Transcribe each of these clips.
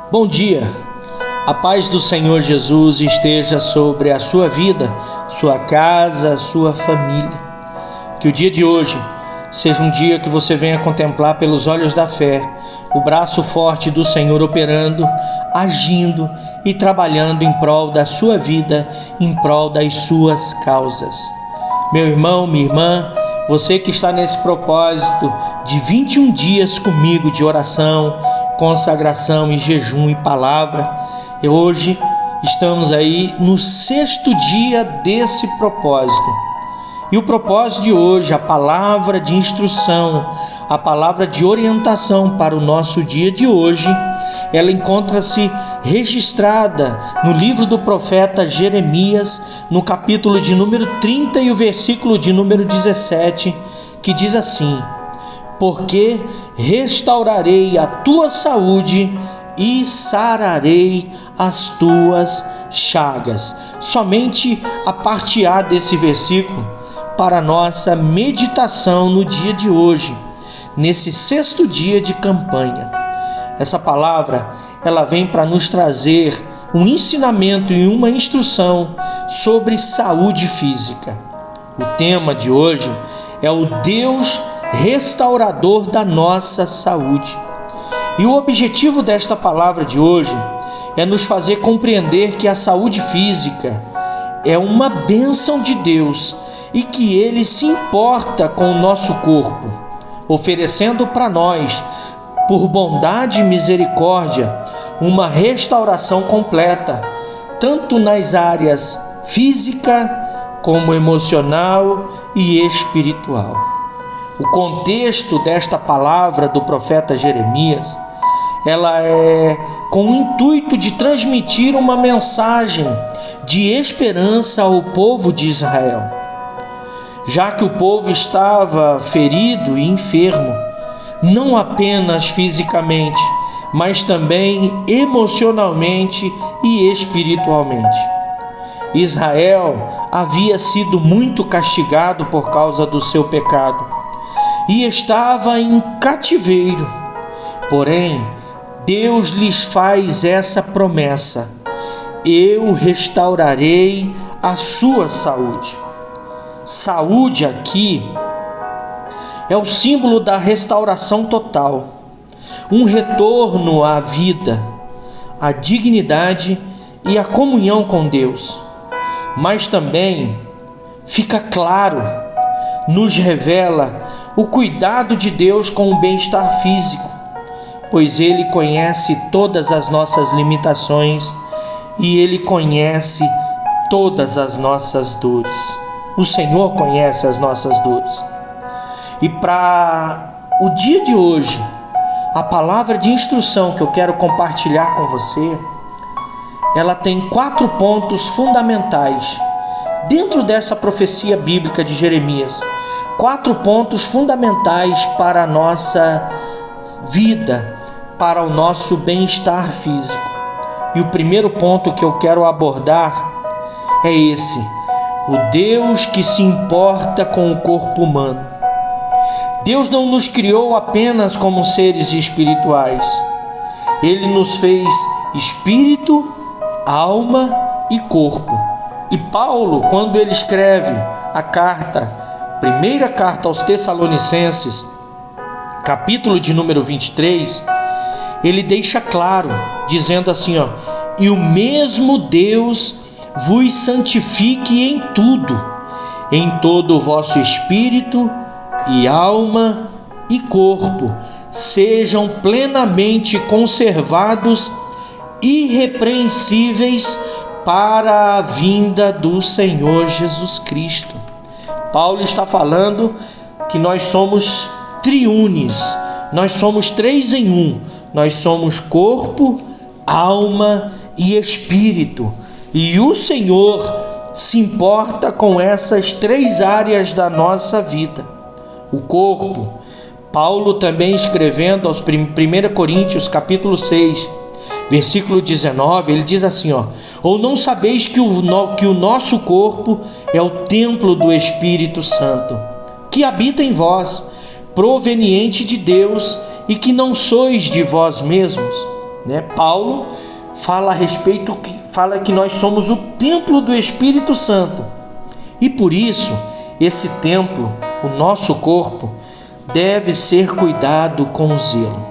Bom dia, a paz do Senhor Jesus esteja sobre a sua vida, sua casa, sua família. Que o dia de hoje seja um dia que você venha contemplar pelos olhos da fé o braço forte do Senhor operando, agindo e trabalhando em prol da sua vida, em prol das suas causas. Meu irmão, minha irmã, você que está nesse propósito de 21 dias comigo de oração, consagração e jejum e palavra, e hoje estamos aí no 6º dia desse propósito. E o propósito de hoje, a palavra de instrução, a palavra de orientação para o nosso dia de hoje, ela encontra-se registrada no livro do profeta Jeremias, no capítulo de número 30 e o versículo de número 17, que diz assim: porque restaurarei a tua saúde e sararei as tuas chagas. Somente a parte A desse versículo para a nossa meditação no dia de hoje, nesse 6º dia de campanha. Essa palavra, ela vem para nos trazer um ensinamento e uma instrução sobre saúde física. O tema de hoje é o Deus restaurador da nossa saúde. E o objetivo desta palavra de hoje é nos fazer compreender que a saúde física é uma bênção de Deus e que Ele se importa com o nosso corpo, oferecendo para nós, por bondade e misericórdia, uma restauração completa, tanto nas áreas física como emocional e espiritual. O contexto desta palavra do profeta Jeremias, ela é com o intuito de transmitir uma mensagem de esperança ao povo de Israel, já que o povo estava ferido e enfermo, não apenas fisicamente, mas também emocionalmente e espiritualmente. Israel havia sido muito castigado por causa do seu pecado e estava em cativeiro. Porém, Deus lhes faz essa promessa: eu restaurarei a sua saúde. Saúde aqui é o símbolo da restauração total, um retorno à vida, à dignidade e à comunhão com Deus. Mas também fica claro, nos revela o cuidado de Deus com o bem-estar físico, pois Ele conhece todas as nossas limitações e Ele conhece todas as nossas dores. O Senhor conhece as nossas dores. E para o dia de hoje, a palavra de instrução que eu quero compartilhar com você, ela tem 4 pontos fundamentais dentro dessa profecia bíblica de Jeremias. 4 pontos fundamentais para a nossa vida, para o nosso bem-estar físico. E o primeiro ponto que eu quero abordar é esse: o Deus que se importa com o corpo humano. Deus não nos criou apenas como seres espirituais. Ele nos fez espírito, alma e corpo. E Paulo, quando ele escreve a primeira carta aos Tessalonicenses, capítulo de número 23, ele deixa claro, dizendo assim, e o mesmo Deus vos santifique em tudo, em todo o vosso espírito e alma e corpo, sejam plenamente conservados, irrepreensíveis para a vinda do Senhor Jesus Cristo. Paulo está falando que nós somos triunes, nós somos 3 em 1, nós somos corpo, alma e espírito, e o Senhor se importa com essas 3 áreas da nossa vida. O corpo, Paulo também escrevendo aos 1 Coríntios capítulo 6, versículo 19, ele diz assim, ou não sabeis que o nosso corpo é o templo do Espírito Santo, que habita em vós, proveniente de Deus, e que não sois de vós mesmos, né? Paulo fala fala que nós somos o templo do Espírito Santo. E por isso, esse templo, o nosso corpo, deve ser cuidado com zelo.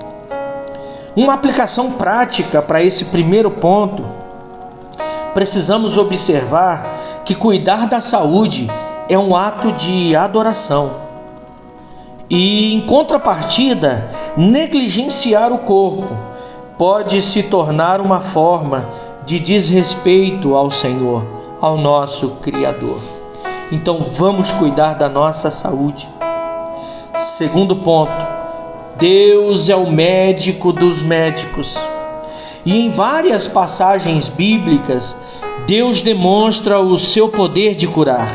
Uma aplicação prática para esse primeiro ponto, precisamos observar que cuidar da saúde é um ato de adoração. E, em contrapartida, negligenciar o corpo pode se tornar uma forma de desrespeito ao Senhor, ao nosso Criador. Então, vamos cuidar da nossa saúde. Segundo ponto, Deus é o médico dos médicos. E em várias passagens bíblicas, Deus demonstra o seu poder de curar.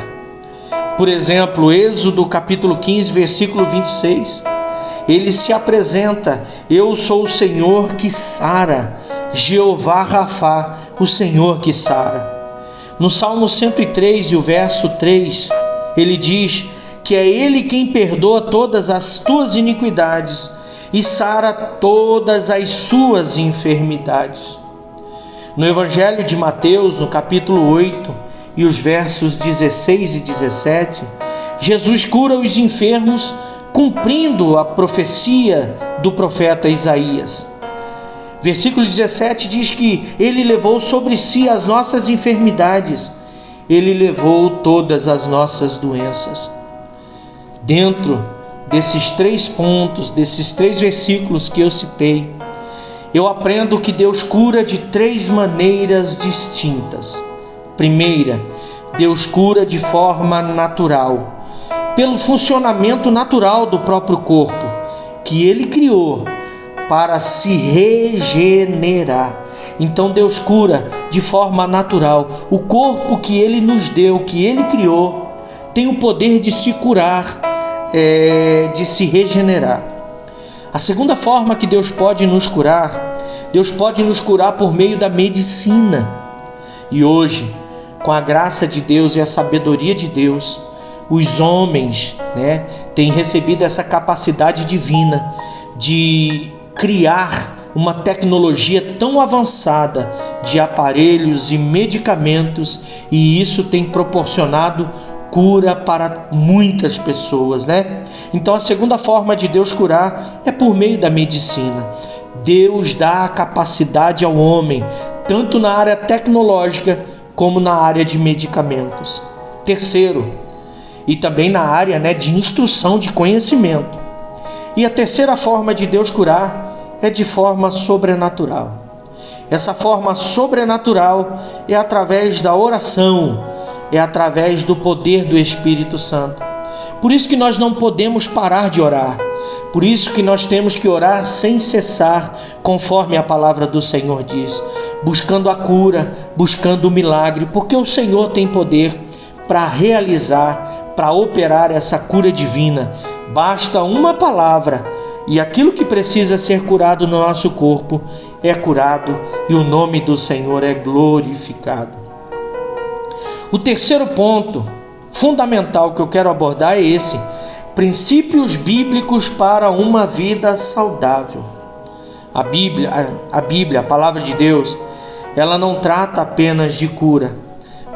Por exemplo, Êxodo capítulo 15, versículo 26. Ele se apresenta: eu sou o Senhor que sara, Jeová Rafá, o Senhor que sara. No Salmo 103 e o verso 3, ele diz que é Ele quem perdoa todas as tuas iniquidades e sara todas as suas enfermidades. No Evangelho de Mateus, no capítulo 8 e os versos 16 e 17, Jesus cura os enfermos cumprindo a profecia do profeta Isaías. Versículo 17 diz que Ele levou sobre si as nossas enfermidades, Ele levou todas as nossas doenças. Dentro desses 3 pontos, desses 3 versículos que eu citei, eu aprendo que Deus cura de 3 maneiras distintas. Primeira, Deus cura de forma natural, pelo funcionamento natural do próprio corpo, que Ele criou para se regenerar. Então Deus cura de forma natural. O corpo que Ele nos deu, que Ele criou, tem o poder de se curar, de se regenerar. A segunda forma que Deus pode nos curar por meio da medicina. E hoje, com a graça de Deus e a sabedoria de Deus, os homens, têm recebido essa capacidade divina de criar uma tecnologia tão avançada de aparelhos e medicamentos, e isso tem proporcionado cura para muitas pessoas, Então a segunda forma de Deus curar é por meio da medicina. Deus dá a capacidade ao homem, tanto na área tecnológica como na área de medicamentos. Terceiro, e também na área de instrução, de conhecimento. E a terceira forma de Deus curar é de forma sobrenatural. Essa forma sobrenatural é através da oração, é através do poder do Espírito Santo. Por isso que nós não podemos parar de orar. Por isso que nós temos que orar sem cessar, conforme a palavra do Senhor diz, buscando a cura, buscando o milagre, porque o Senhor tem poder para realizar, para operar essa cura divina. Basta uma palavra e aquilo que precisa ser curado no nosso corpo é curado e o nome do Senhor é glorificado. O terceiro ponto fundamental que eu quero abordar é esse: princípios bíblicos para uma vida saudável. A Bíblia, a palavra de Deus, ela não trata apenas de cura,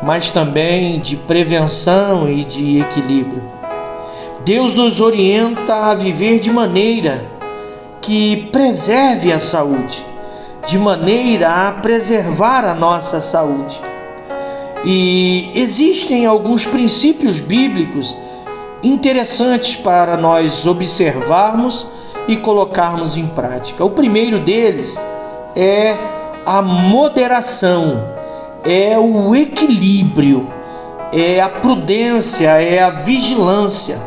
mas também de prevenção e de equilíbrio. Deus nos orienta a viver de maneira que preserve a saúde, de maneira a preservar a nossa saúde. E existem alguns princípios bíblicos interessantes para nós observarmos e colocarmos em prática. O primeiro deles é a moderação, é o equilíbrio, é a prudência, é a vigilância.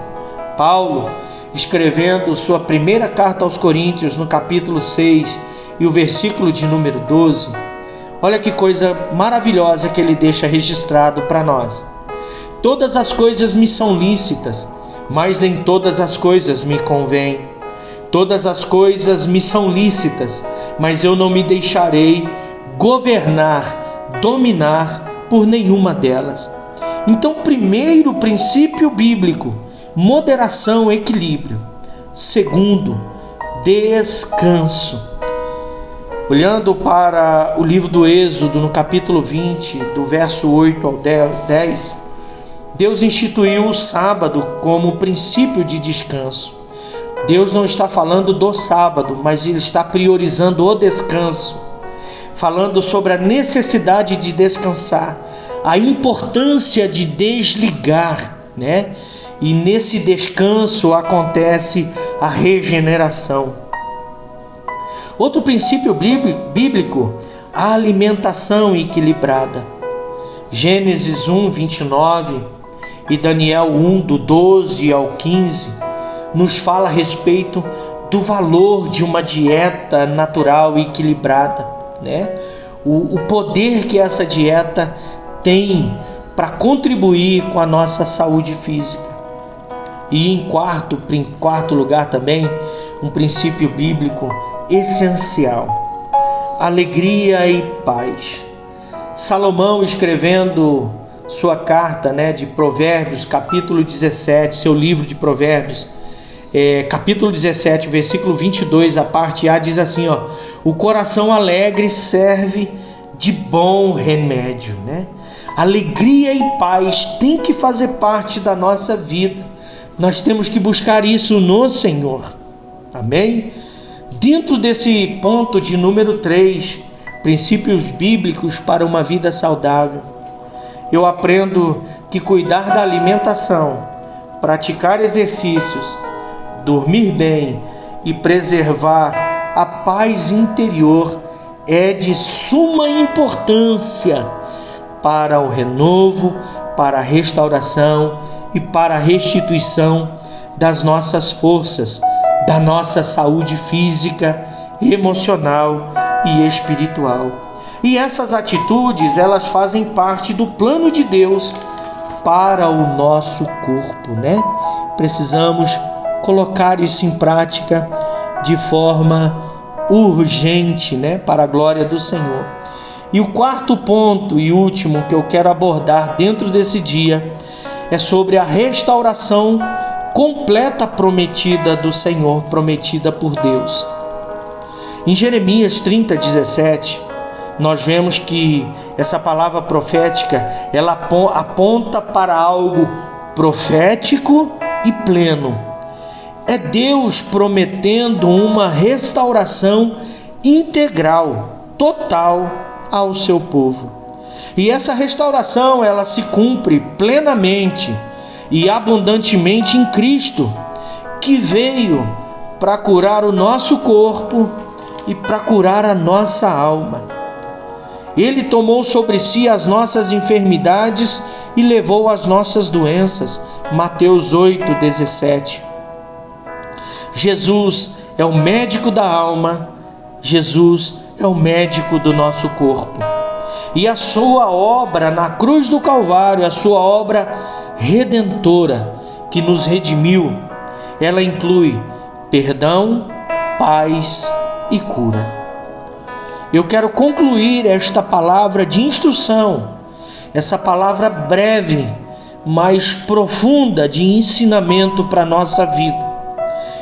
Paulo, escrevendo sua primeira carta aos Coríntios, no capítulo 6 e o versículo de número 12, olha que coisa maravilhosa que ele deixa registrado para nós. Todas as coisas me são lícitas, mas nem todas as coisas me convêm. Todas as coisas me são lícitas, mas eu não me deixarei governar, dominar por nenhuma delas. Então, primeiro princípio bíblico: moderação, equilíbrio. Segundo, descanso. Olhando para o livro do Êxodo, no capítulo 20, do verso 8 ao 10, Deus instituiu o sábado como princípio de descanso. Deus não está falando do sábado, mas Ele está priorizando o descanso, falando sobre a necessidade de descansar, a importância de desligar, né? E nesse descanso acontece a regeneração. Outro princípio bíblico, a alimentação equilibrada. Gênesis 1, 29 e Daniel 1, do 12 ao 15, nos fala a respeito do valor de uma dieta natural e equilibrada, né? O poder que essa dieta tem para contribuir com a nossa saúde física. E em quarto lugar também, um princípio bíblico essencial: alegria e paz. Salomão, escrevendo sua carta, de Provérbios, capítulo 17, seu livro de Provérbios, capítulo 17, versículo 22, a parte A, diz assim, o coração alegre serve de bom remédio, Alegria e paz tem que fazer parte da nossa vida. Nós temos que buscar isso no Senhor. Amém? Dentro desse ponto de número 3, princípios bíblicos para uma vida saudável, eu aprendo que cuidar da alimentação, praticar exercícios, dormir bem e preservar a paz interior é de suma importância para o renovo, para a restauração e para a restituição das nossas forças, da nossa saúde física, emocional e espiritual. E essas atitudes, elas fazem parte do plano de Deus para o nosso corpo, Precisamos colocar isso em prática de forma urgente, para a glória do Senhor. E o quarto ponto e último que eu quero abordar dentro desse dia é sobre a restauração completa prometida do Senhor, prometida por Deus. Em Jeremias 30, 17, nós vemos que essa palavra profética, ela aponta para algo profético e pleno. É Deus prometendo uma restauração integral, total ao seu povo. E essa restauração, ela se cumpre plenamente e abundantemente em Cristo, que veio para curar o nosso corpo e para curar a nossa alma. Ele tomou sobre si as nossas enfermidades e levou as nossas doenças. Mateus 8, 17. Jesus é o médico da alma, Jesus é o médico do nosso corpo. E a sua obra na cruz do Calvário, a sua obra redentora que nos redimiu, ela inclui perdão, paz e cura. Eu quero concluir esta palavra de instrução, essa palavra breve, mas profunda de ensinamento para a nossa vida.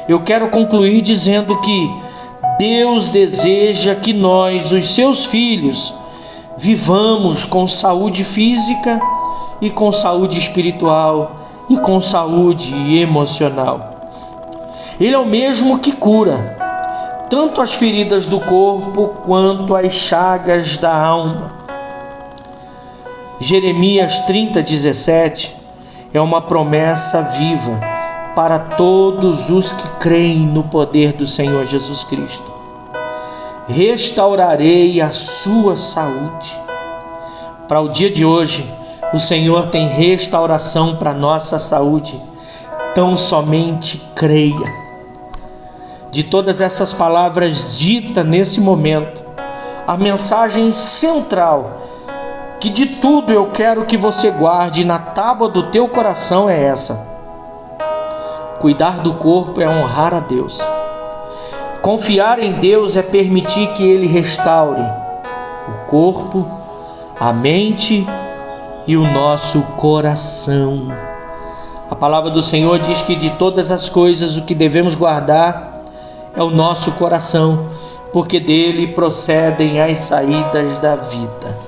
Eu quero concluir dizendo que Deus deseja que nós, os seus filhos, vivamos com saúde física e com saúde espiritual e com saúde emocional. Ele é o mesmo que cura tanto as feridas do corpo quanto as chagas da alma. Jeremias 30, 17 é uma promessa viva para todos os que creem no poder do Senhor Jesus Cristo. Restaurarei a sua saúde. Para o dia de hoje, o Senhor tem restauração para a nossa saúde. Tão somente creia. De todas essas palavras ditas nesse momento, a mensagem central, que de tudo eu quero que você guarde na tábua do teu coração, é essa: cuidar do corpo é honrar a Deus. Confiar em Deus é permitir que Ele restaure o corpo, a mente e o nosso coração. A palavra do Senhor diz que de todas as coisas o que devemos guardar é o nosso coração, porque dele procedem as saídas da vida.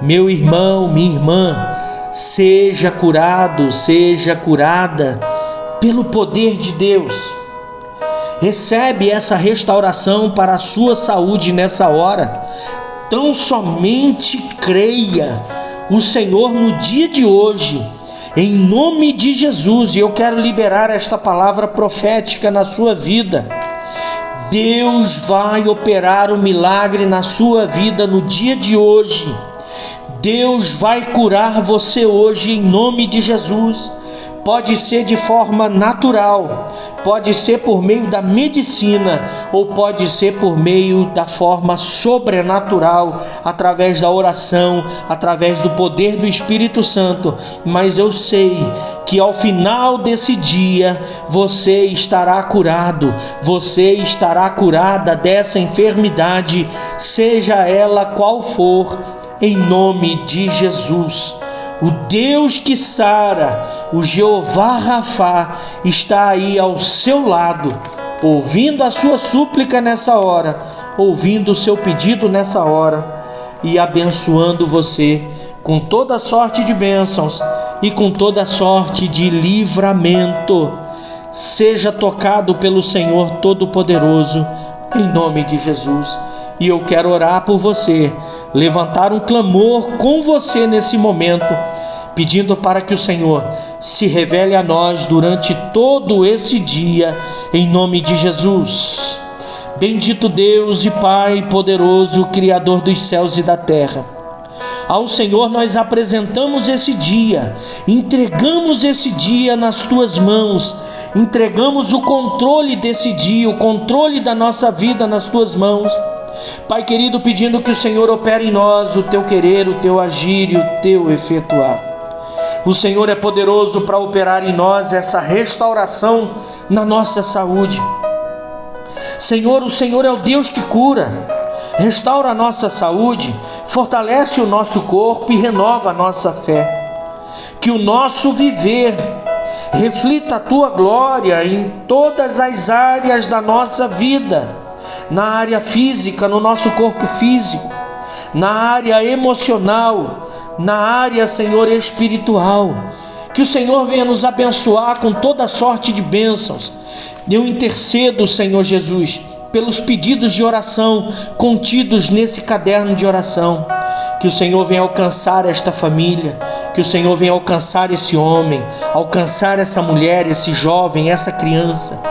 Meu irmão, minha irmã, seja curado, seja curada pelo poder de Deus. Recebe essa restauração para a sua saúde nessa hora. Tão somente creia o Senhor no dia de hoje, em nome de Jesus. E eu quero liberar esta palavra profética na sua vida. Deus vai operar um milagre na sua vida no dia de hoje. Deus vai curar você hoje em nome de Jesus. Pode ser de forma natural, pode ser por meio da medicina, ou pode ser por meio da forma sobrenatural, através da oração, através do poder do Espírito Santo. Mas eu sei que ao final desse dia você estará curado, você estará curada dessa enfermidade, seja ela qual for, em nome de Jesus. O Deus que sara, o Jeová Rafá, está aí ao seu lado, ouvindo a sua súplica nessa hora, ouvindo o seu pedido nessa hora e abençoando você com toda sorte de bênçãos e com toda sorte de livramento. Seja tocado pelo Senhor Todo-Poderoso, em nome de Jesus. E eu quero orar por você, levantar um clamor com você nesse momento, pedindo para que o Senhor se revele a nós durante todo esse dia, em nome de Jesus. Bendito Deus e Pai poderoso, Criador dos céus e da terra, ao Senhor nós apresentamos esse dia, entregamos esse dia nas Tuas mãos, entregamos o controle desse dia, o controle da nossa vida nas Tuas mãos. Pai querido, pedindo que o Senhor opere em nós o Teu querer, o Teu agir e o Teu efetuar. O Senhor é poderoso para operar em nós essa restauração na nossa saúde. Senhor, o Senhor é o Deus que cura, restaura a nossa saúde, fortalece o nosso corpo e renova a nossa fé. Que o nosso viver reflita a Tua glória em todas as áreas da nossa vida, na área física, no nosso corpo físico, na área emocional, na área, Senhor, espiritual. Que o Senhor venha nos abençoar com toda sorte de bênçãos. Eu intercedo, Senhor Jesus, pelos pedidos de oração contidos nesse caderno de oração. Que o Senhor venha alcançar esta família, que o Senhor venha alcançar esse homem, alcançar essa mulher, esse jovem, essa criança,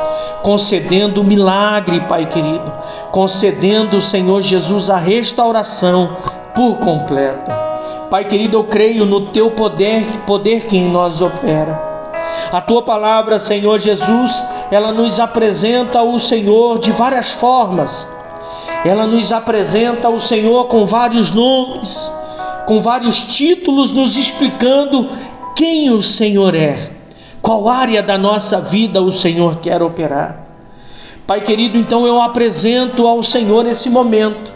concedendo o milagre, Pai querido, concedendo, Senhor Jesus, a restauração por completo. Pai querido, eu creio no Teu poder que em nós opera. A Tua palavra, Senhor Jesus, ela nos apresenta o Senhor de várias formas. Ela nos apresenta o Senhor com vários nomes, com vários títulos, nos explicando quem o Senhor é, qual área da nossa vida o Senhor quer operar. Pai querido, então eu apresento ao Senhor esse momento,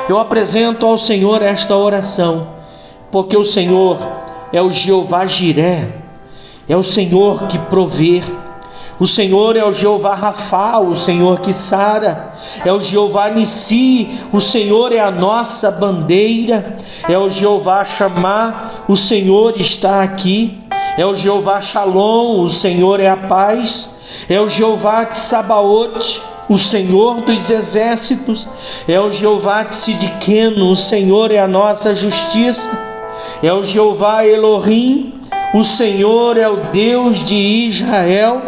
eu apresento ao Senhor esta oração, porque o Senhor é o Jeová Jiré, é o Senhor que provê. O Senhor é o Jeová Rafá, o Senhor que sara, é o Jeová Nissi, o Senhor é a nossa bandeira, é o Jeová Chamá, o Senhor está aqui, é o Jeová Shalom, o Senhor é a paz, é o Jeová Tsabaote, o Senhor dos exércitos, é o Jeová Tsidkenu, o Senhor é a nossa justiça, é o Jeová Elohim, o Senhor é o Deus de Israel,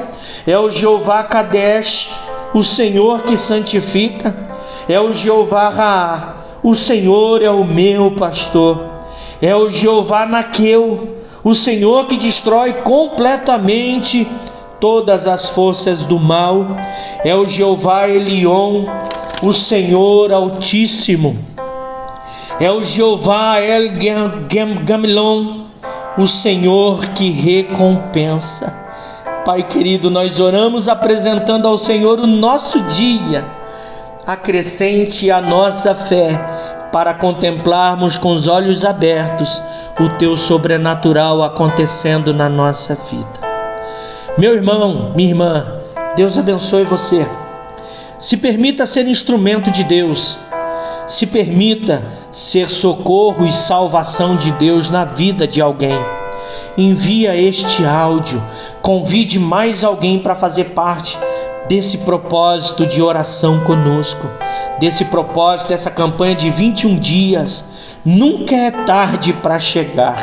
é o Jeová Kadesh, o Senhor que santifica, é o Jeová Raá, o Senhor é o meu pastor, é o Jeová Naqueu, o Senhor que destrói completamente todas as forças do mal, é o Jeová Elion, o Senhor Altíssimo, é o Jeová El Gamilon, o Senhor que recompensa. Pai querido, nós oramos apresentando ao Senhor o nosso dia. Acrescente a nossa fé para contemplarmos com os olhos abertos o Teu sobrenatural acontecendo na nossa vida. Meu irmão, minha irmã, Deus abençoe você. Se permita ser instrumento de Deus. Se permita ser socorro e salvação de Deus na vida de alguém. Envia este áudio, convide mais alguém para fazer parte desse propósito de oração conosco, desse propósito, dessa campanha de 21 dias. Nunca é tarde para chegar,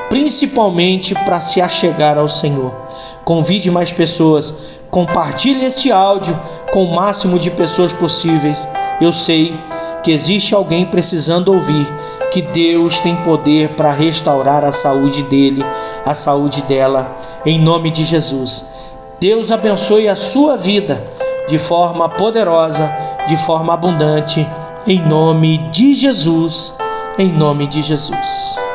principalmente para se achegar ao Senhor. Convide mais pessoas, compartilhe esse áudio com o máximo de pessoas possíveis. Eu sei que existe alguém precisando ouvir que Deus tem poder para restaurar a saúde dele, a saúde dela, em nome de Jesus. Deus abençoe a sua vida de forma poderosa, de forma abundante, em nome de Jesus, em nome de Jesus.